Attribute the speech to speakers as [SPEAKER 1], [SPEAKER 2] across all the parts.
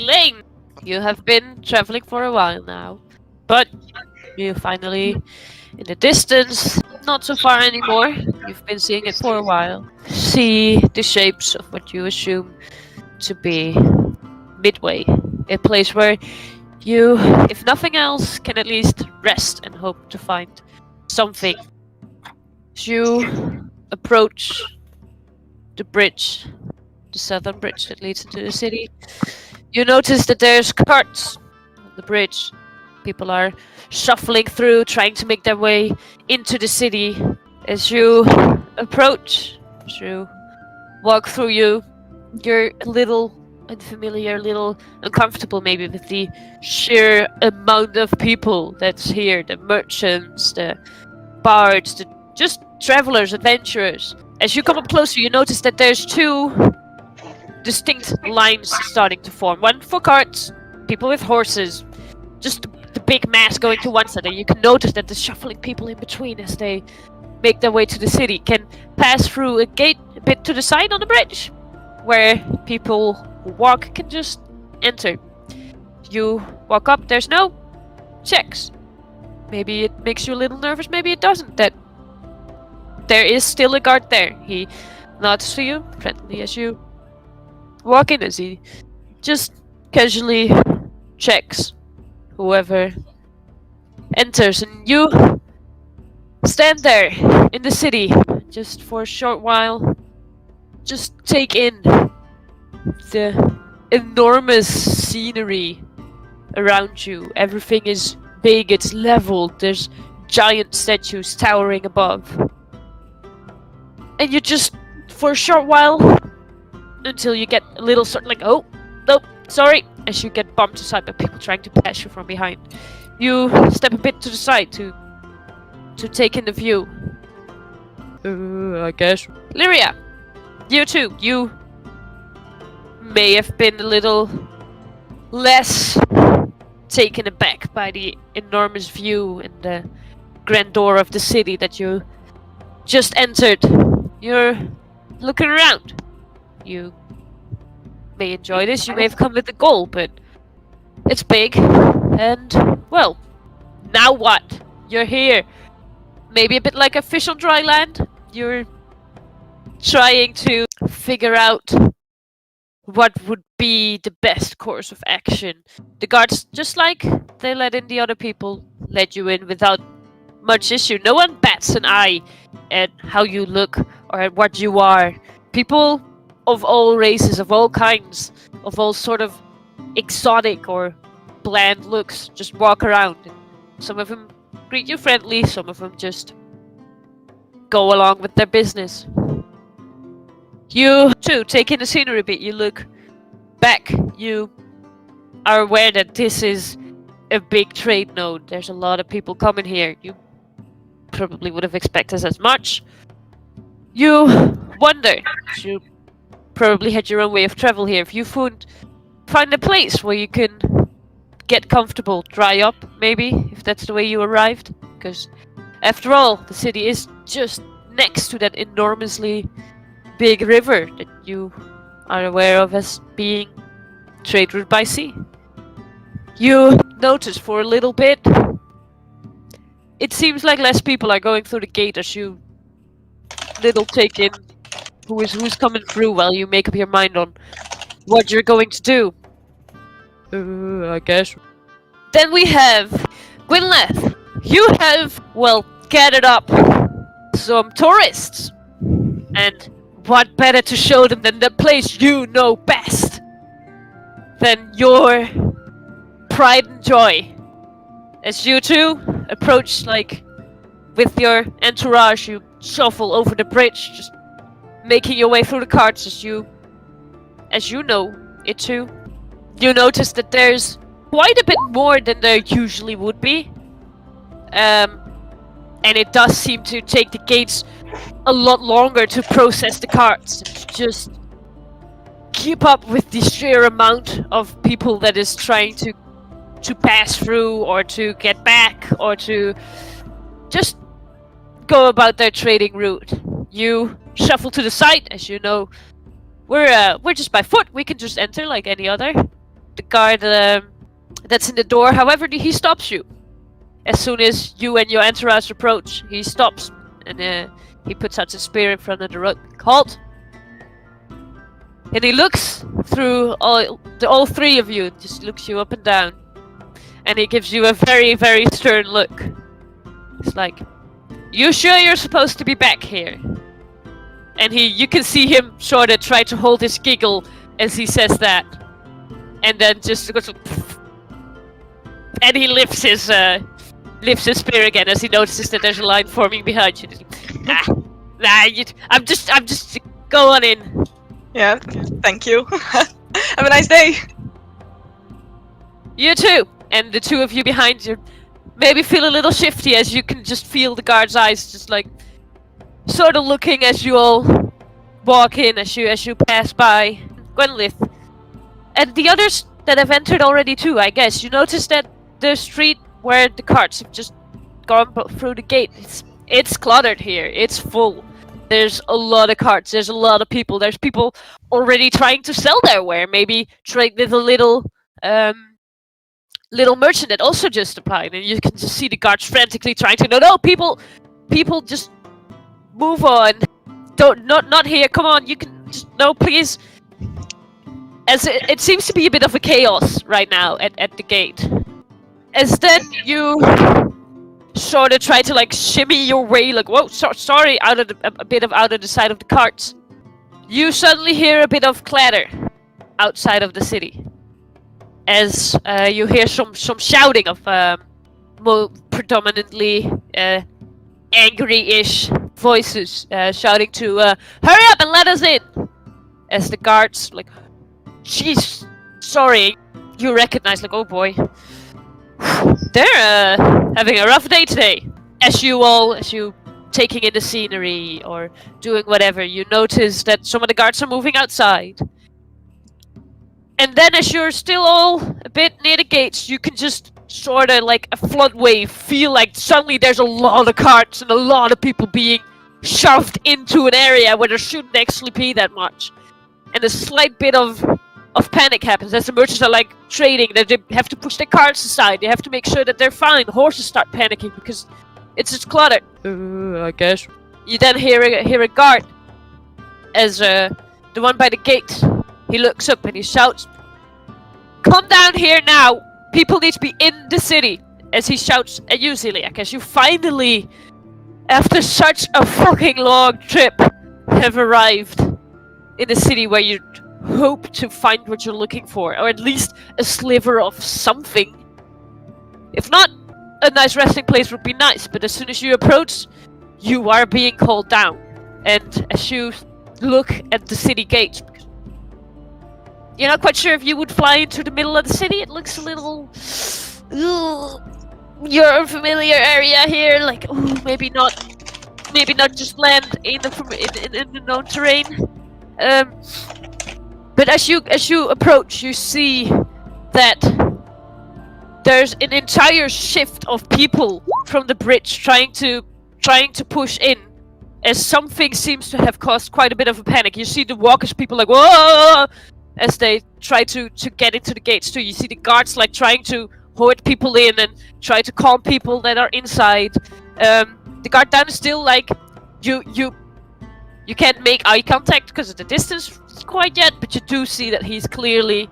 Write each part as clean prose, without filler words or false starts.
[SPEAKER 1] Elayn, you have been traveling for a while now, but you finally, in the distance, not so far anymore, you've been seeing it for a while, see the shapes of what you assume to be Midway, a place where you, if nothing else, can at least rest and hope to find something. As you approach the bridge, the southern bridge that leads into the city, you notice that there's carts on the bridge. People are shuffling through, trying to make their way into the city. As you approach, as you walk through, you're a little unfamiliar, a little uncomfortable maybe with the sheer amount of people that's here. The merchants, the bards, the just travelers, adventurers. As you come up closer, you notice that there's two distinct lines starting to form. One for carts, people with horses, just the big mass going to one side, and you can notice that the shuffling people in between as they make their way to the city can pass through a gate a bit to the side on the bridge, where people who walk can just enter. You walk up, there's no checks. Maybe it makes you a little nervous, maybe it doesn't. That there is still a guard there. He nods to you, friendly as you walk in, as he just casually checks whoever enters, and you stand there in the city just for a short while. Just take in the enormous scenery around you. Everything is big, it's leveled, there's giant statues towering above. And you just, for a short while, until you get a little sort of like, oh, nope, sorry, as you get bumped aside by people trying to pass you from behind. You step a bit to the side to take in the view. I guess. Lyria, you too. You may have been a little less taken aback by the enormous view and the grandeur of the city that you just entered. You're looking around. You may enjoy this, you may have come with a goal, but it's big. And, well, now what? You're here. Maybe a bit like a fish on dry land. You're trying to figure out what would be the best course of action. The guards, just like they let in the other people, let you in without much issue. No one bats an eye at how you look or at what you are. People of all races, of all kinds, of all sort of exotic or bland looks just walk around. Some of them greet you friendly, some of them just go along with their business. You too take in the scenery a bit. You look back. You are aware that this is a big trade node. There's a lot of people coming here. You probably would have expected as much. You wonder, you probably had your own way of travel here, if you find a place where you can get comfortable, dry up, maybe, if that's the way you arrived. Because, after all, the city is just next to that enormously big river that you are aware of as being trade route by sea. You notice for a little bit, it seems like less people are going through the gate as you little take in who's coming through while you make up your mind on what you're going to do. I guess. Then we have Gwynleth. You have, well, gathered up some tourists. And what better to show them than the place you know best than your pride and joy. As you two approach, like, with your entourage, you shuffle over the bridge, just making your way through the carts as you know it too. You notice that there's quite a bit more than there usually would be. And it does seem to take the gates a lot longer to process the carts. And just keep up with the sheer amount of people that is trying to pass through or to get back or to just go about their trading route. You shuffle to the side, as you know. We're just by foot. We can just enter like any other. the guard that's in the door. However, he stops you. As soon as you and your entourage approach, he stops and he puts out his spear in front of the road. Halt! And he looks through all three of you, just looks you up and down. And he gives you a very, very stern look. It's like, you sure you're supposed to be back here? And you can see him sort of try to hold his giggle as he says that. And then just goes, and he lifts his spear again as he notices that there's a line forming behind you. I'm just go on in.
[SPEAKER 2] Yeah, thank you. Have a nice day.
[SPEAKER 1] You too. And the two of you behind you maybe feel a little shifty as you can just feel the guard's eyes just like sort of looking as you all walk in, as you pass by Gwynleth. And the others that have entered already too, I guess. You notice that the street where the carts have just gone through the gate, it's cluttered here. It's full. There's a lot of carts. There's a lot of people. There's people already trying to sell their ware. Maybe trade with a little merchant that also just applied. And you can just see the guards frantically trying to no, people just move on. Not here. Come on, you can just no, please. As it seems to be a bit of a chaos right now at the gate. As then you sort of try to like shimmy your way, like whoa, sorry, out of the side of the carts. You suddenly hear a bit of clatter outside of the city, as you hear some shouting of more predominantly angry-ish voices shouting to hurry up and let us in. As the guards like, jeez, sorry, you recognize like, oh boy. They're having a rough day today. As you taking in the scenery or doing whatever, you notice that some of the guards are moving outside. And then as you're still all a bit near the gates, you can just sort of like a flood wave feel like suddenly there's a lot of carts and a lot of people being shoved into an area where there shouldn't actually be that much. And a slight bit of panic happens as the merchants are like trading, that they have to push their carts aside, they have to make sure that they're fine. Horses start panicking because it's just cluttered. I guess. You then hear a guard as the one by the gate, he looks up and he shouts, come down here now, people need to be in the city. As he shouts at you, Zilliack, as you finally, after such a fucking long trip, have arrived in the city where you hope to find what you're looking for, or at least a sliver of something. If not, a nice resting place would be nice, but as soon as you approach, you are being called down. And as you look at the city gates, you're not quite sure if you would fly into the middle of the city. It looks a little your familiar area here, like maybe not just land in the known terrain. But as you approach, you see that there's an entire shift of people from the bridge trying to push in, as something seems to have caused quite a bit of a panic. You see the walkers, people like whoa, as they try to get into the gates too. You see the guards like trying to hoard people in and try to calm people that are inside. The guard down is still like you can't make eye contact because of the distance quite yet, but you do see that he's clearly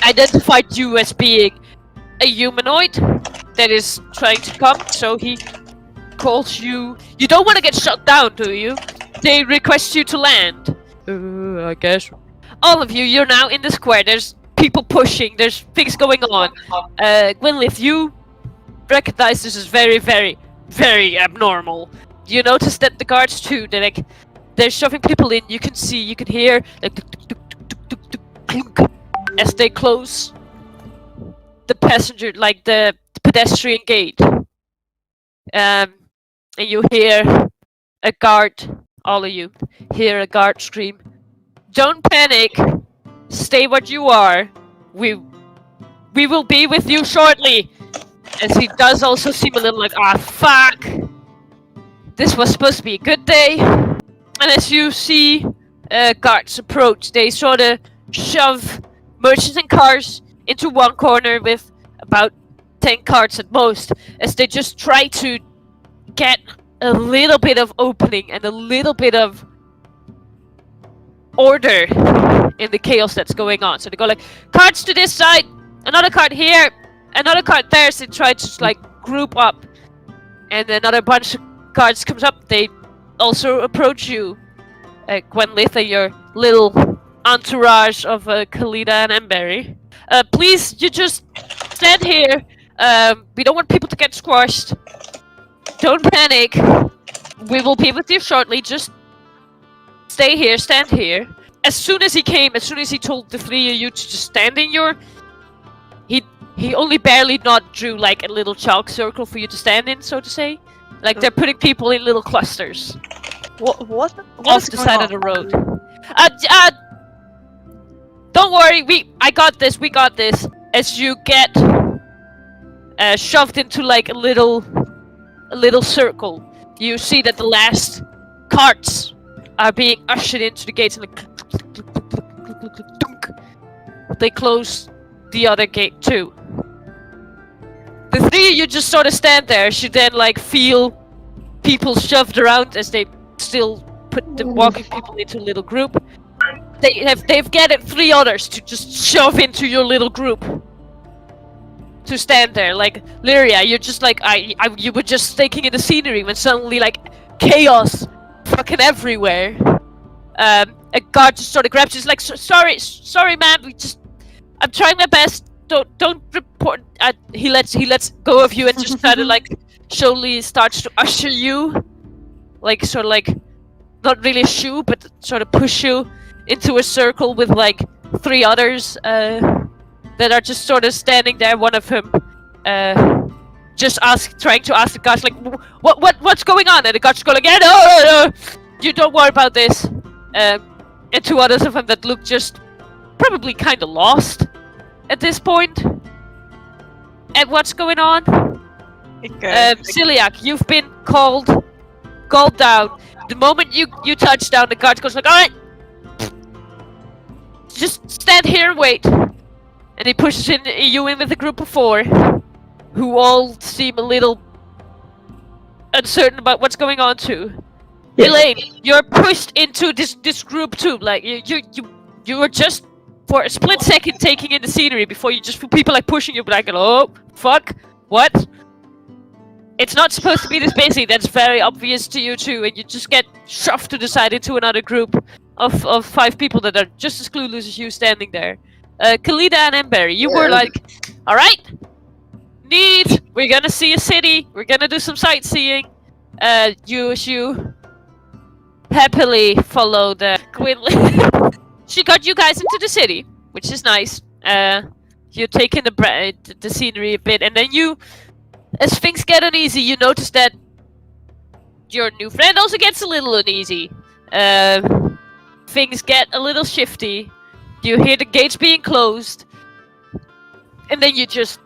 [SPEAKER 1] identified you as being a humanoid that is trying to come, so he calls you. You don't want to get shot down, do you? They request you to land. I guess. All of you, you're now in the square. There's people pushing, there's things going on. Gwynleth, you recognize this as very, very, very abnormal. You notice that the guards too, they're shoving people in. You can hear like as they close the passenger, like the pedestrian gate. And you hear a guard, all of you hear a guard scream, "Don't panic, stay what you are. We will be with you shortly." As he does also seem a little like, fuck. This was supposed to be a good day. And as you see guards approach, they sort of shove merchants and cars into one corner with about 10 carts at most, as they just try to get a little bit of opening and a little bit of order in the chaos that's going on. So they go like, carts to this side, another cart here, another cart there, so they try to just like group up. And another bunch of carts comes up, they also approach you, Gwynleth, and your little entourage of Khalida and Emberry. Please, you just stand here. We don't want people to get squashed. Don't panic. We will be with you shortly. Just stay here, stand here. As soon as he told the three of you to just stand in your... He only barely drew like a little chalk circle for you to stand in, so to say. Like they're putting people in little clusters.
[SPEAKER 2] What
[SPEAKER 1] Off the side of the road. Don't worry, I got this, we got this. As you get shoved into like a little circle, you see that the last carts are being ushered into the gates and like they close the other gate too. The three of you just sort of stand there as you then like feel people shoved around as they still put the walking people into a little group. They've gathered three others to just shove into your little group. To stand there, like Lyria, you're just like you were just taking in the scenery when suddenly like chaos fucking everywhere. A guard just sort of grabs you, he's like, sorry man, I'm trying my best. Don't report. He lets go of you and just kind of like slowly starts to usher you, like sort of like not really shoo, but sort of push you into a circle with like three others that are just sort of standing there. One of them trying to ask the guards like, what's going on? And the guards go like, yeah, no, you don't worry about this. And two others of them that look just probably kind of lost at this point. And what's going on? Zilliack, you've been called down. The moment you touch down, the guard goes like, alright, just stand here and wait. And he pushes you in with a group of four, who all seem a little uncertain about what's going on too. Yeah. Elayn, you're pushed into this group too. Like you were just for a split second taking in the scenery before you just feel people like pushing you like, oh fuck, what? It's not supposed to be this busy. That's very obvious to you too, and you just get shoved to the side into another group of 5 people that are just as clueless as you standing there. Khalida and Emberry, you were like, alright, we're gonna see a city, we're gonna do some sightseeing. You happily followed Gwynleth. She got you guys into the city, which is nice. You take in the scenery a bit, and then as things get uneasy, you notice that your new friend also gets a little uneasy. Things get a little shifty. You hear the gates being closed, and then you just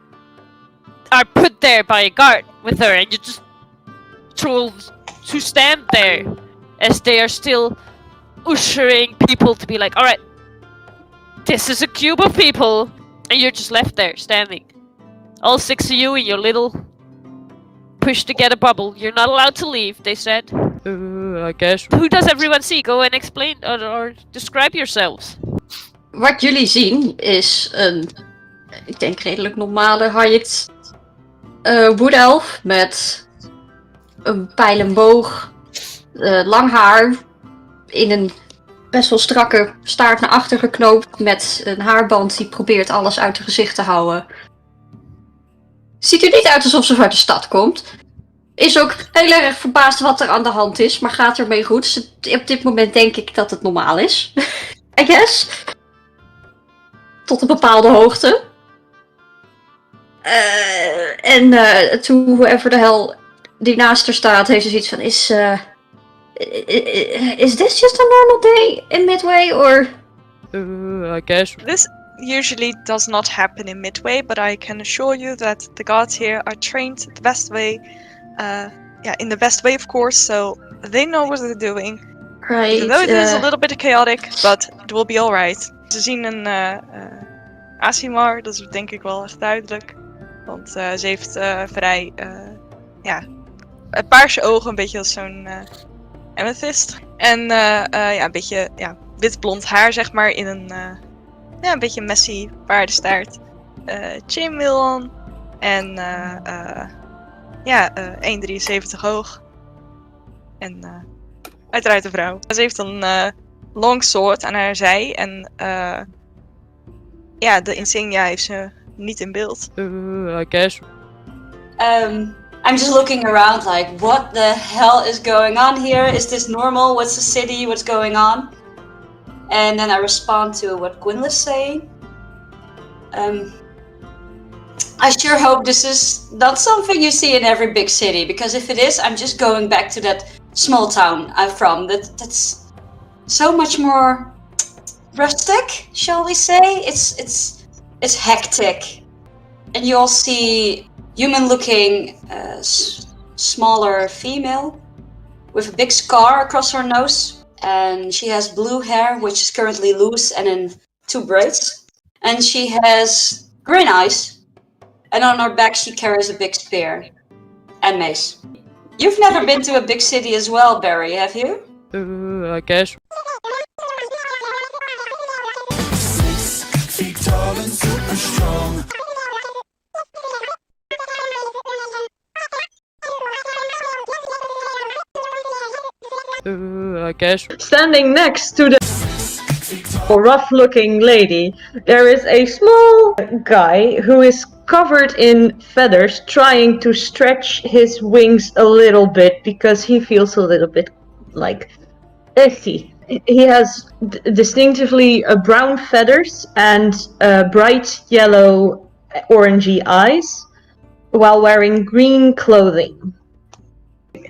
[SPEAKER 1] are put there by a guard with her, and you just told to stand there as they are still ushering people to be like, alright, this is a cube of people, and you're just left there standing. All 6 of you in your little pushed together bubble. You're not allowed to leave, they said. I guess. Who does everyone see? Go and explain or describe yourselves.
[SPEAKER 3] Wat jullie zien is een, ik denk redelijk normale height woedelf met een pijl en boog, lang haar, in een best wel strakke staart naar achter geknoopt met een haarband die probeert alles uit het gezicht te houden. Ziet er niet uit alsof ze uit de stad komt. Is ook heel erg verbaasd wat er aan de hand is, maar gaat ermee goed. Op dit moment denk ik dat het normaal is. I guess. Tot een bepaalde hoogte. Toen whoever the hell die naast haar staat, heeft ze zoiets van, is this just a normal day in Midway, or?
[SPEAKER 1] I guess.
[SPEAKER 2] This usually does not happen in Midway, but I can assure you that the guards here are trained the best way. In the best way, of course, so they know what they're doing.
[SPEAKER 3] Right.
[SPEAKER 2] Though it is a little bit chaotic, but it will be alright. Ze zien Asimar, dat is denk ik wel echt duidelijk. Want ze heeft vrij, paarse ogen, een beetje als zo'n amethyst. En een beetje wit-blond haar, zeg maar, in een beetje messy paardenstaart. Chainmail en 1,73 hoog. En uiteraard een vrouw. Ze heeft een longsword aan haar zij en de insignia heeft ze niet in beeld.
[SPEAKER 1] I guess.
[SPEAKER 3] I'm just looking around like, what the hell is going on here? Is this normal? What's the city? What's going on? And then I respond to what Gwynleth's saying. I sure hope this is not something you see in every big city, because if it is, I'm just going back to that small town I'm from. That's so much more rustic, shall we say? It's hectic, and you all see human-looking, smaller female with a big scar across her nose, and she has blue hair, which is currently loose and in 2 braids, and she has green eyes, and on her back she carries a big spear and mace. You've never been to a big city as well, Barry, have you?
[SPEAKER 1] I guess.
[SPEAKER 4] 6 feet tall and super strong.
[SPEAKER 1] I guess.
[SPEAKER 5] Standing next to the rough-looking lady, there is a small guy who is covered in feathers, trying to stretch his wings a little bit because he feels a little bit like icky. He has distinctively brown feathers and bright yellow orangey eyes, while wearing green clothing.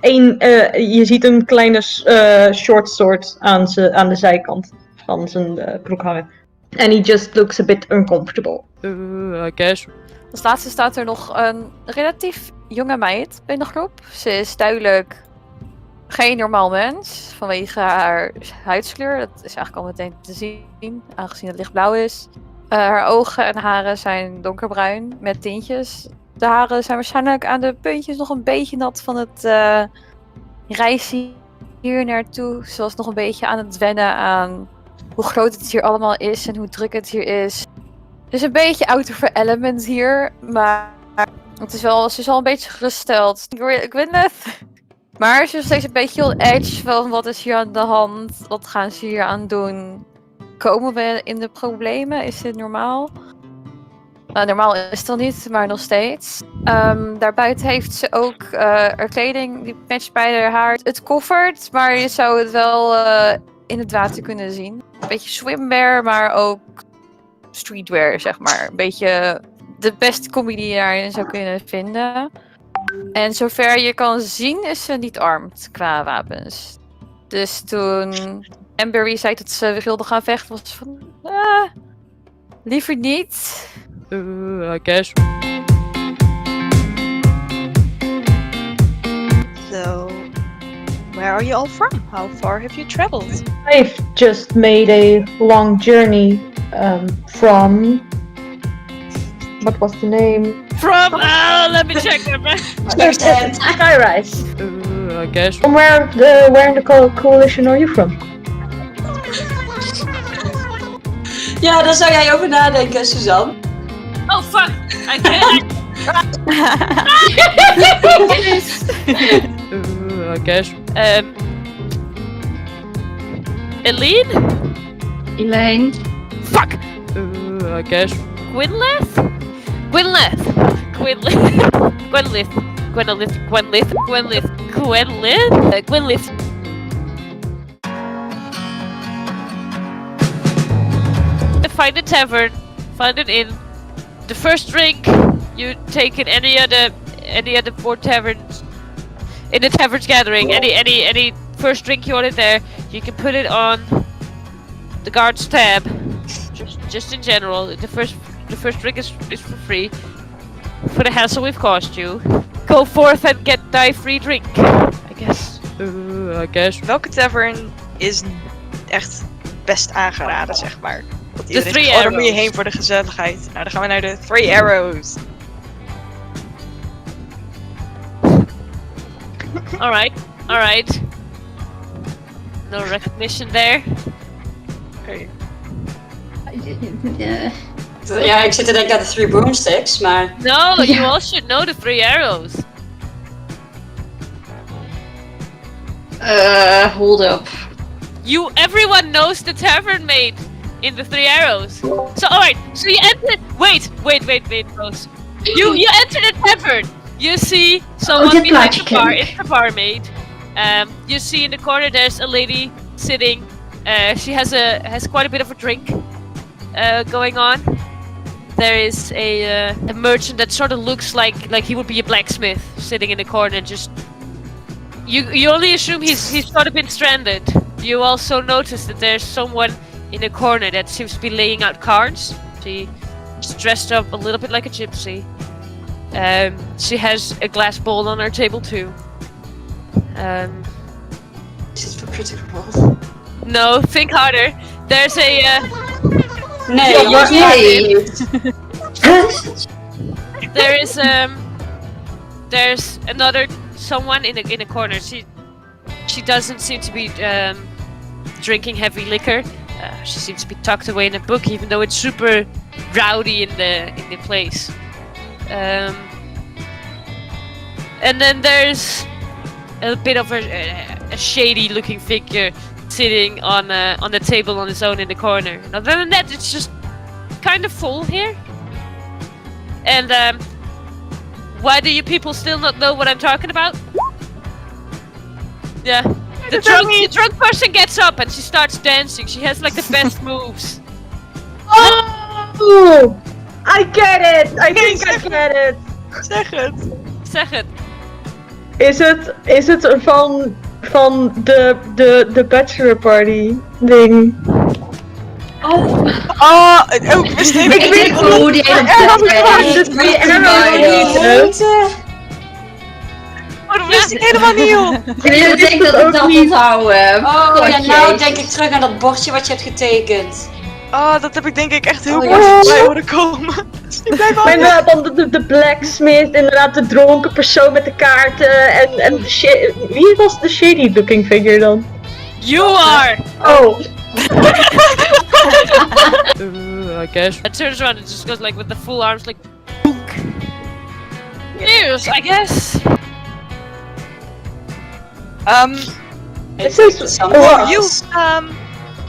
[SPEAKER 5] Je ziet een kleine short sword aan de zijkant van zijn broek hangen. And he just looks a bit uncomfortable.
[SPEAKER 1] I guess.
[SPEAKER 6] Als laatste staat er nog een relatief jonge meid in de groep. Ze is duidelijk geen normaal mens vanwege haar huidskleur. Dat is eigenlijk al meteen te zien, aangezien het lichtblauw is. Haar ogen en haren zijn donkerbruin met tintjes. De haren zijn waarschijnlijk aan de puntjes nog een beetje nat van het reizen hier naartoe. Ze was nog een beetje aan het wennen aan hoe groot het hier allemaal is en hoe druk het hier is. Het is een beetje out of her element hier, maar ze is wel een beetje geruststeld. Gwynleth. Maar ze is steeds een beetje on edge van wat is hier aan de hand, wat gaan ze hier aan doen. Komen we in de problemen? Is dit normaal? Nou, normaal is het dan niet, maar nog steeds. Daarbuiten heeft ze ook haar kleding, die matcht bij haar haar. Het koffert, maar je zou het wel in het water kunnen zien. Een beetje swimwear, maar ook streetwear, zeg maar. Een beetje de beste combi die je daarin zou kunnen vinden. En zover je kan zien is ze niet armed qua wapens. Dus toen Emberry zei dat ze wilde gaan vechten, was ze van... liever niet.
[SPEAKER 1] I guess.
[SPEAKER 2] So, where are you all from? How far have you traveled?
[SPEAKER 5] I've just made a long journey from... What was the name?
[SPEAKER 1] From let me check.
[SPEAKER 5] Skyrise.
[SPEAKER 1] I guess.
[SPEAKER 5] From where in the coalition are you from?
[SPEAKER 3] Ja, daar zou jij over nadenken, Suzanne.
[SPEAKER 1] Oh fuck! I can't. I guess. Elayn?
[SPEAKER 3] Elayn.
[SPEAKER 1] Fuck! I guess. Gwynleth? Gwynleth! Gwynleth! Gwynleth! Gwynleth! Gwynleth! Gwynleth! Gwynleth! Gwynleth! Find a tavern, find an inn. The first drink you take in any other 4 taverns in the taverns gathering. Any first drink you order there, you can put it on the guard's tab. Just in general, the first drink is for free. For the hassle we've caused you, go forth and get thy free drink. I guess.
[SPEAKER 2] Welke tavern is echt best aangeraden, zeg maar? Want iedereen
[SPEAKER 1] three
[SPEAKER 2] zegt, oh, daar moet je
[SPEAKER 1] arrows.
[SPEAKER 2] heen voor de gezelligheid. Nou, dan gaan we naar de 3 arrows.
[SPEAKER 1] Alright. No recognition there.
[SPEAKER 2] Oké.
[SPEAKER 3] Ja, ik zit te denken aan de 3 broomsticks, maar...
[SPEAKER 1] No, you all should know the 3 arrows.
[SPEAKER 3] Hold up.
[SPEAKER 1] Everyone knows the tavern maid in the 3 arrows. So alright, so you enter. Wait, Roos. You enter the tavern. You see someone
[SPEAKER 3] that
[SPEAKER 1] behind the
[SPEAKER 3] logic.
[SPEAKER 1] bar. It's the barmaid. You see in the corner there's a lady sitting. She has quite a bit of a drink going on. There is a merchant that sort of looks like he would be a blacksmith sitting in the corner. Just you only assume he's sort of been stranded. You also notice that there's someone in the corner that seems to be laying out cards. She's dressed up a little bit like a gypsy. She has a glass bowl on her table too.
[SPEAKER 3] Is it for critical role?
[SPEAKER 1] No, think harder. There's a
[SPEAKER 3] Nee, nee.
[SPEAKER 1] there's another someone in a corner. She doesn't seem to be drinking heavy liquor. She seems to be tucked away in a book, even though it's super rowdy in the place. And then there's a bit of a shady-looking figure sitting on the table on his own in the corner. And other than that, it's just kind of full here. And why do you people still not know what I'm talking about? Yeah. The drunk person gets up and she starts dancing. She has like the best moves.
[SPEAKER 5] Oh! I get it! I think I get it!
[SPEAKER 2] Zeg het.
[SPEAKER 1] Zeg het.
[SPEAKER 5] Is het van de bachelor party ding?
[SPEAKER 2] Oh, ik wist niet.
[SPEAKER 3] Ik weet hoe die hele
[SPEAKER 2] Oh, dat wist ik helemaal niet, joh.
[SPEAKER 3] Ik denk dat ik dat onthouden.
[SPEAKER 7] Oh ja, nou denk ik terug aan dat bordje wat je hebt getekend.
[SPEAKER 2] Oh, dat heb ik denk ik echt heel
[SPEAKER 3] Oh,
[SPEAKER 2] kort
[SPEAKER 3] ja.
[SPEAKER 2] bij horen komen. Dus die blijven
[SPEAKER 5] Maar
[SPEAKER 2] altijd...
[SPEAKER 5] inderdaad, dan de blacksmith, inderdaad de dronken persoon met de kaarten en wie was de shady looking figure dan?
[SPEAKER 1] You are!
[SPEAKER 5] Oh,
[SPEAKER 1] I guess. It turns around and just goes like with the full arms like boonk. Yes, I guess.
[SPEAKER 5] this is
[SPEAKER 2] Oh, you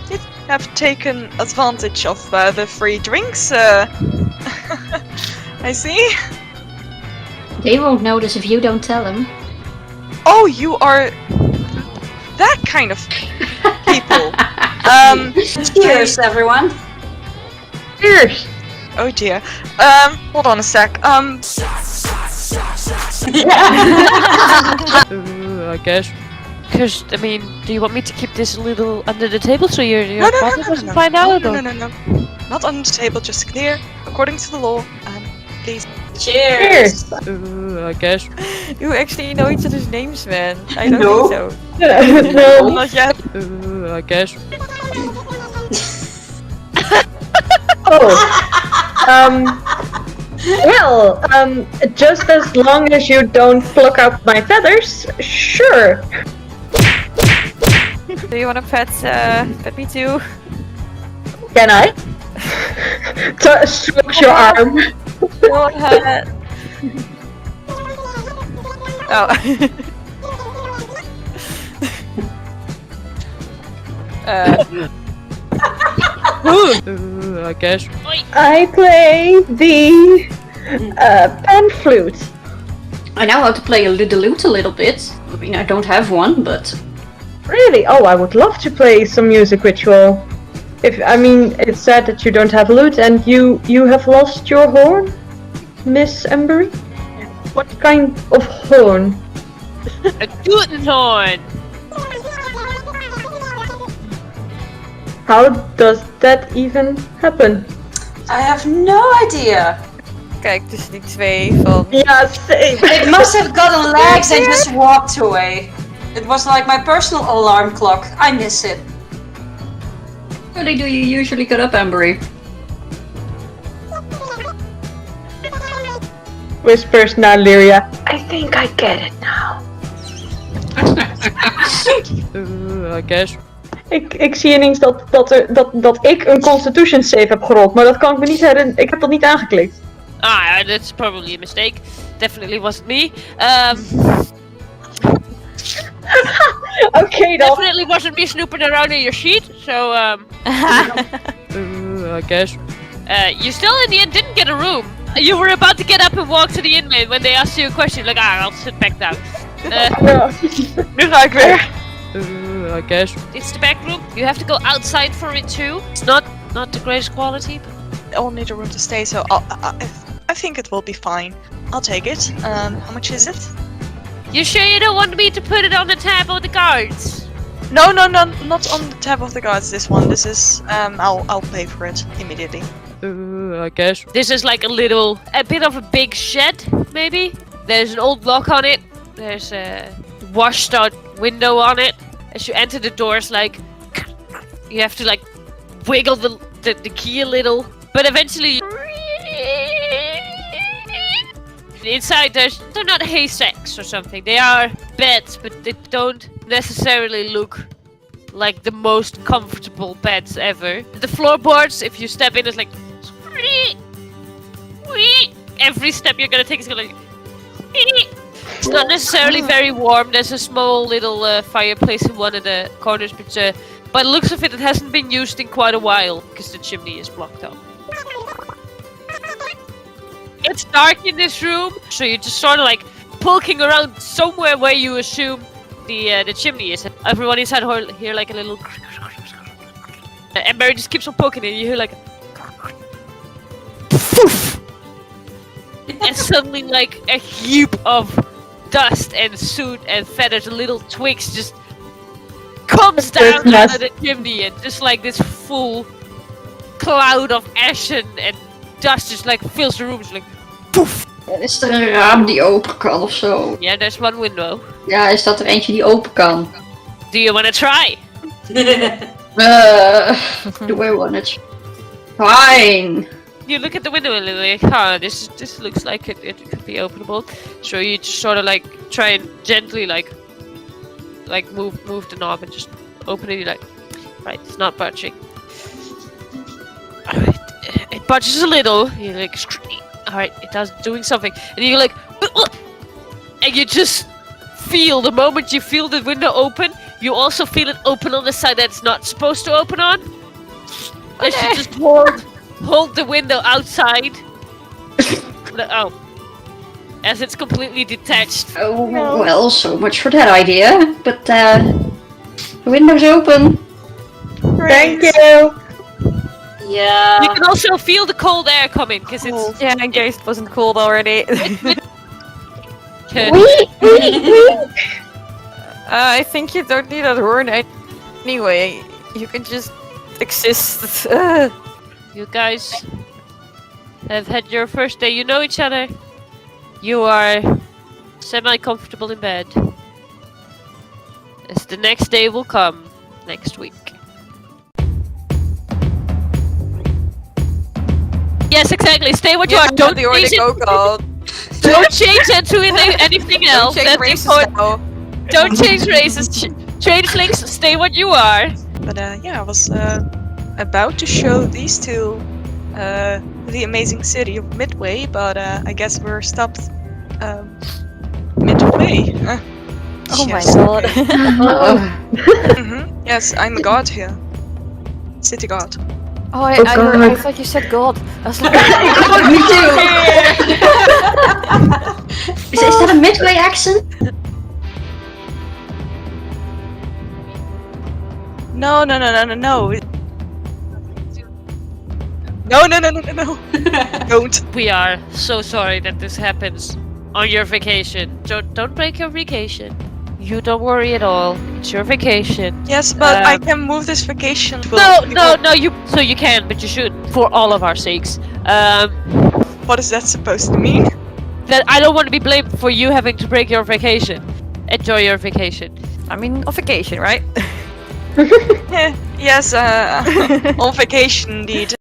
[SPEAKER 2] did have taken advantage of the free drinks. I see.
[SPEAKER 3] They won't notice if you don't tell them.
[SPEAKER 2] Oh, you are that kind of people.
[SPEAKER 7] Cheers, everyone.
[SPEAKER 5] Cheers!
[SPEAKER 2] Oh dear. Hold on a sec.
[SPEAKER 1] I guess. Because, I mean, do you want me to keep this a little under the table so your father doesn't find out?
[SPEAKER 2] No,
[SPEAKER 1] or-
[SPEAKER 2] no. Not on the table, just clear, according to the law. Please.
[SPEAKER 7] Cheers.
[SPEAKER 1] I guess.
[SPEAKER 6] You actually know each other's names, man. I don't
[SPEAKER 7] No.
[SPEAKER 6] think so.
[SPEAKER 5] No.
[SPEAKER 2] Not yet.
[SPEAKER 1] I guess.
[SPEAKER 5] Well, just as long as you don't pluck out my feathers, sure.
[SPEAKER 6] Do you want to pet me too?
[SPEAKER 5] Can I? Strokes your arm.
[SPEAKER 6] Go ahead. Oh.
[SPEAKER 1] I guess.
[SPEAKER 5] I play the pan flute.
[SPEAKER 3] I know how to play the lute a little bit. I mean, I don't have one, but...
[SPEAKER 5] Really? Oh, I would love to play some music ritual. It's sad that you don't have a lute and you have lost your horn, Miss Emberry? What kind of horn?
[SPEAKER 1] A Gutenhorn!
[SPEAKER 5] How does that even happen?
[SPEAKER 7] I have no idea.
[SPEAKER 6] Kijk tussen die twee van...
[SPEAKER 5] Yeah, same.
[SPEAKER 7] It must have gotten legs and just walked away. It was like my personal alarm clock. I miss it.
[SPEAKER 3] early do you usually get up, Emberry?
[SPEAKER 5] Whispers naar Lyria. I think I get it now.
[SPEAKER 1] I guess.
[SPEAKER 5] Ik zie ineens dat ik een Constitution save heb gerold, maar dat kan ik me niet herinneren. Ik heb dat niet aangeklikt.
[SPEAKER 1] Ah, that's probably a mistake. Definitely wasn't me.
[SPEAKER 5] Oké dan.
[SPEAKER 1] Definitely wasn't me snooping around in your sheet. So, I guess. You still in the end didn't get a room. You were about to get up and walk to the inmate when they asked you a question. Like, I'll sit back down.
[SPEAKER 5] Ja.
[SPEAKER 2] Nu ga ik weer.
[SPEAKER 1] I guess. It's the back room. You have to go outside for it too. It's not the greatest quality. But...
[SPEAKER 2] I'll need a room to stay, so I think it will be fine. I'll take it. How much is it?
[SPEAKER 1] You sure you don't want me to put it on the tab of the guards?
[SPEAKER 2] No, not on the tab of the guards. This one. This is. I'll pay for it immediately.
[SPEAKER 1] I guess. This is like a bit of a big shed, maybe. There's an old lock on it. There's a washed out window on it. As you enter the doors, like, you have to like wiggle the key a little. But eventually, inside they're not haystacks or something. They are beds, but they don't necessarily look like the most comfortable beds ever. The floorboards, if you step in, it's like every step you're gonna take is gonna. It's not necessarily very warm. There's a small little fireplace in one of the corners, but by the looks of it, it hasn't been used in quite a while because the chimney is blocked up. It's dark in this room, so you're just sort of like poking around somewhere where you assume the chimney is. Everyone inside hear like a little. Emberry just keeps on poking it. You hear like. And suddenly, like a heap of dust and soot and feathers, and little twigs just comes down out of the chimney, and just like this full cloud of ash and dust just like fills the room. Just like poof.
[SPEAKER 3] Is er een raam die open kan of zo?
[SPEAKER 1] Yeah, there's one window.
[SPEAKER 3] Ja, is dat er eentje die open kan?
[SPEAKER 1] Do you want to try?
[SPEAKER 3] Do I wanna Fine.
[SPEAKER 1] You look at the window and you're like, this looks like it could be openable. So you just sort of like try and gently like move the knob and just open it. You're like, right, it's not budging. Alright, it budges a little. You're like, alright, it does doing something. And you're like, and you just feel, the moment you feel the window open, you also feel it open on the side that it's not supposed to open on. And you just hold the window outside. Oh. As it's completely detached.
[SPEAKER 3] Oh, no. Well, so much for that idea. But, the window's open.
[SPEAKER 5] Thank you!
[SPEAKER 7] Yeah.
[SPEAKER 1] You can also feel the cold air coming, because it's...
[SPEAKER 6] Yeah, in case it wasn't cold already. I think you don't need a horn anyway. You can just exist.
[SPEAKER 1] You guys have had your first day. You know each other. You are semi-comfortable in bed. As the next day will come next week. Yes, exactly. Stay what you are. Don't change it. Don't change into anything else.
[SPEAKER 6] Don't change races now.
[SPEAKER 1] Don't change races. Changelings, stay what you are.
[SPEAKER 2] But yeah, I was about to show these two the amazing city of Midway, but I guess we're stopped midway.
[SPEAKER 6] Oh my
[SPEAKER 2] Yes.
[SPEAKER 6] god.
[SPEAKER 2] Yes, I'm a god here. City god.
[SPEAKER 6] Oh, I thought you said god. I was like,
[SPEAKER 3] Me too! Is that a Midway accent?
[SPEAKER 2] No. No. Don't.
[SPEAKER 1] We are so sorry that this happens on your vacation. Don't break your vacation. You don't worry at all. It's your vacation.
[SPEAKER 2] Yes, but I can move this vacation.
[SPEAKER 1] No. You can, but you shouldn't. For all of our sakes.
[SPEAKER 2] What is that supposed to mean?
[SPEAKER 1] That I don't want to be blamed for you having to break your vacation. Enjoy your vacation.
[SPEAKER 6] I mean, on vacation, right?
[SPEAKER 2] Yes, on vacation indeed.